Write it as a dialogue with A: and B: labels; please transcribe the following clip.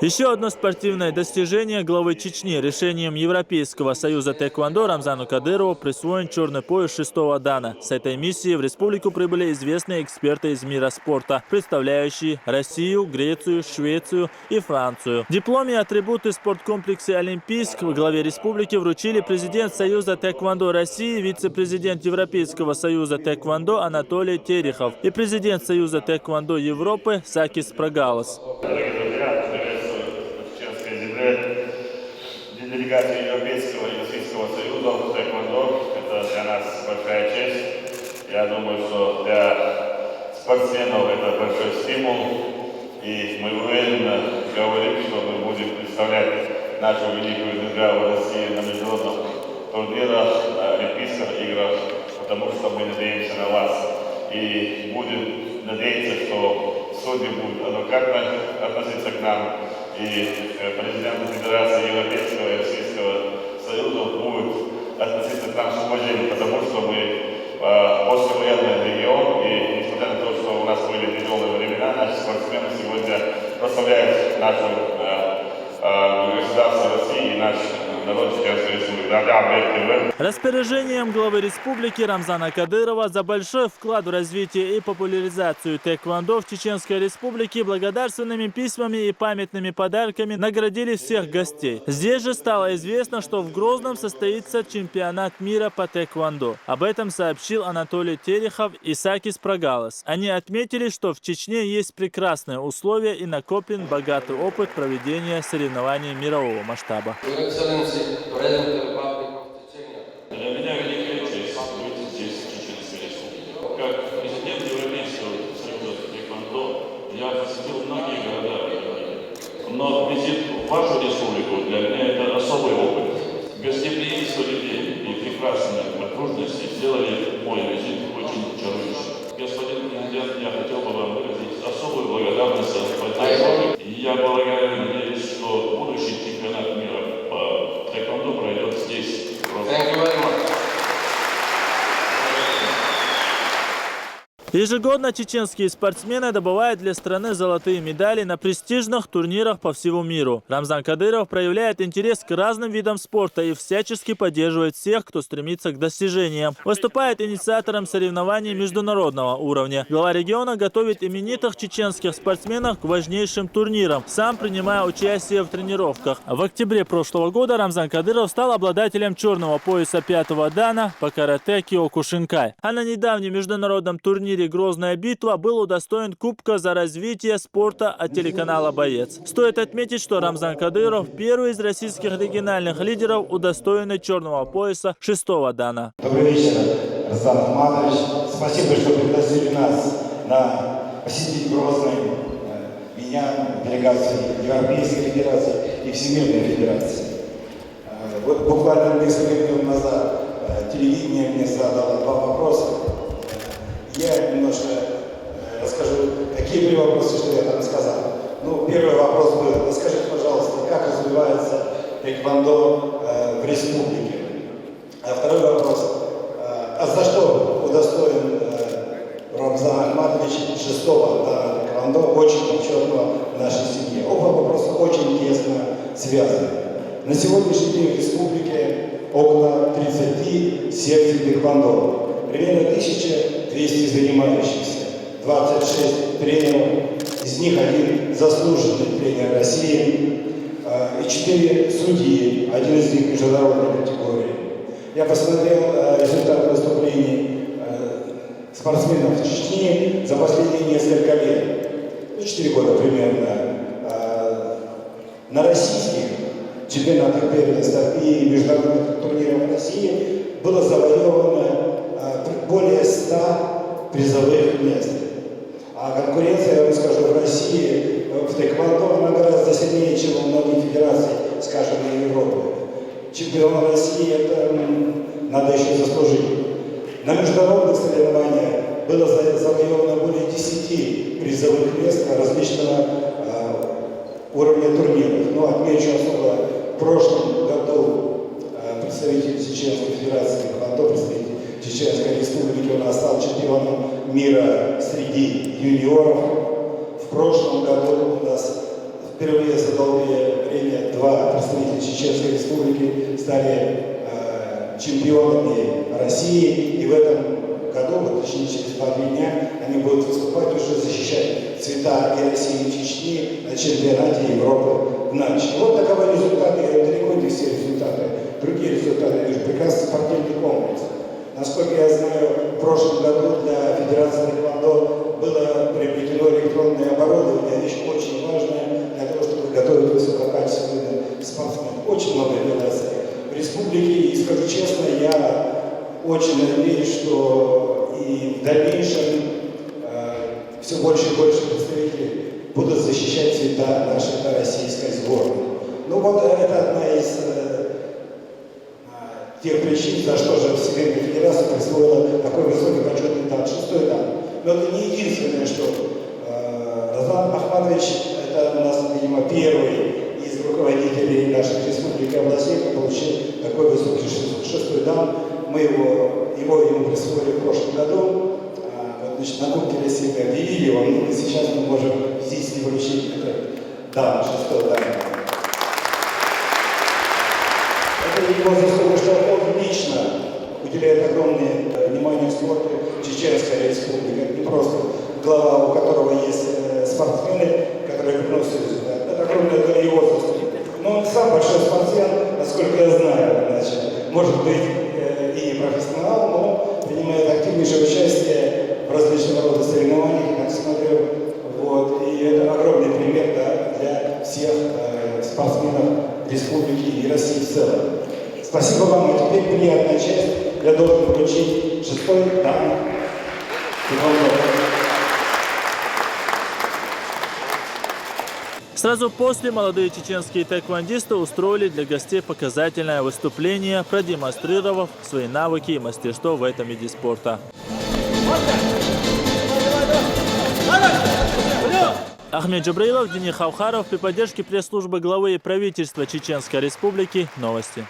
A: Еще одно спортивное достижение главы Чечни. Решением Европейского союза тэквондо Рамзану Кадырову присвоен черный пояс 6-го дана. С этой миссией в республику прибыли известные эксперты из мира спорта, представляющие Россию, Грецию, Швецию и Францию. Диплом и атрибуты спорткомплекса «Олимпийск» в главе республики вручили президент Союза тэквондо России, вице-президент Европейского союза тэквондо Анатолий Терехов и президент Союза тэквондо Европы Сакис Прагалас.
B: Делегация Европейского и Российского союза тэквондо – это для нас большая честь. Я думаю, что для спортсменов это большой стимул. И мы уверенно говорим, что мы будем представлять нашу великую державу Россию на международных турнирах, на Олимпийских играх, потому что мы надеемся на вас. И будем надеяться, что судьи будут адекватно относиться к нам. И президент Федерации Европейского и Российского союза будет относиться к нам с уважением, потому что мы послевоенный регион, и несмотря на то, что у нас были тяжелые времена, наши спортсмены сегодня прославляют нашу государство России и наш народ Чеченской Республики.
A: Распоряжением главы республики Рамзана Кадырова за большой вклад в развитие и популяризацию тэквондо в Чеченской Республике благодарственными письмами и памятными подарками наградили всех гостей. Здесь же стало известно, что в Грозном состоится чемпионат мира по тэквондо. Об этом сообщил Анатолий Терехов и Сакис Прагалас. Они отметили, что в Чечне есть прекрасные условия и накоплен богатый опыт проведения соревнований мирового масштаба.
B: Для меня великая честь быть здесь, в Чеченской Республике. Как президент Европейского союза тэквондо я посетил многие города в Европе. Но визит в вашу республику для меня это особый опыт. Гостеприимство людей и прекрасные окружности сделали мой визит очень чарующим. Господин президент, я хотел бы вам выразить особую благодарность за поддержку. И я благодарен, надеюсь, что будущий чемпионат мира по тэквондо пройдет здесь.
A: Ежегодно чеченские спортсмены добывают для страны золотые медали на престижных турнирах по всему миру. Рамзан Кадыров проявляет интерес к разным видам спорта и всячески поддерживает всех, кто стремится к достижениям. Выступает инициатором соревнований международного уровня. Глава региона готовит именитых чеченских спортсменов к важнейшим турнирам, сам принимая участие в тренировках. В октябре прошлого года Рамзан Кадыров стал обладателем черного пояса 5-го дана по карате Киокушинкай. А на недавнем международном турнире «Грозная битва» был удостоен Кубка за развитие спорта от телеканала «Боец». Стоит отметить, что Рамзан Кадыров – первый из российских региональных лидеров, удостоенный черного пояса 6-го дана.
C: Добрый вечер, Рамзан Ахматович. Спасибо, что пригласили нас на посетить Грозный, меня, делегацию Европейской Федерации и Всемирной Федерации. Вот буквально несколько минут назад телевидение мне задало 2 вопроса. Я немножко расскажу, какие были вопросы, что я там сказал. Ну, первый вопрос был: расскажите, пожалуйста, как развивается тэквондо в республике? А второй вопрос: а за что удостоен Рамзан Ахматович 6-го дана тэквондо, очень почетного в нашей семье? Оба вопроса очень тесно связаны. На сегодняшний день в республике около 30 секций тэквондо. Примерно 1200 занимающихся, 26 тренеров, из них 1 заслуженный тренер России и 4 судьи, 1 из них международной категории. Я посмотрел результат выступлений спортсменов Чечни за последние несколько лет, 4 года примерно. На российских чемпионатах первенства и международных турнирах России было завоевано более 100 призовых мест. А конкуренция, я вам скажу, в России в тэквондо она гораздо сильнее, чем во многих федерациях, скажем, в Европе. Чемпион России это надо еще заслужить. На международных соревнованиях было завоевано более 10 призовых мест различного уровня турниров. Но отмечу особо, в прошлом году представитель Чеченской Федерации тэквондо, представитель Чеченской Республики, он стал чемпионом мира среди юниоров. В прошлом году у нас впервые за долгое время два представителя Чеченской Республики стали чемпионами России. И в этом году, вот, точнее через 2-3 дня, они будут выступать, уже защищать цвета и России, и Чечни на чемпионате Европы в Наче. Вот таковы результаты, далеко не все результаты. Другие результаты, это прекрасный спортивный комплекс. Насколько я знаю, в прошлом году для Федерации тэквондо было приобретено электронное оборудование, вещь очень важная для того, чтобы готовить высококачественных спортсменов. Очень много делается в республике, и скажу честно, я очень надеюсь, что и в дальнейшем все больше и больше представителей будут защищать цвета нашей российской сборной. Ну вот это одна из тех причин, за что же Всемирная Федерация присвоила такой высокий почетный дан, 6-й дан. Но это не единственное, что Раздан Ахматович, это у нас, видимо, первый из руководителей наших республик и областей, кто получил такой высокий 6-й дан. Мы его ему присвоили в прошлом году. Вот, значит, на Кубке России мы объявили его, и сейчас мы можем здесь не вручить этот дан, 6-й дан. Это его заслуга, что он лично уделяет огромное внимание спорту Чеченской Республики. Это не просто глава, у которого есть спортсмены, которые приносят результат. Это огромное его заслуга. Но он сам большой спортсмен, насколько я знаю, значит, может быть и не профессионал, но принимает активнейшее участие в различных рода соревнованиях, как смотрю. Вот. И это огромный пример, да, для всех спортсменов республики и России в целом. Спасибо вам, а теперь приятная честь. Я должен вручить 6-й дан.
A: Сразу после молодые чеченские тэквондисты устроили для гостей показательное выступление, продемонстрировав свои навыки и мастерство в этом виде спорта. Ахмед Джабраилов, Денис Хаухаров при поддержке пресс-службы главы и правительства Чеченской Республики. Новости.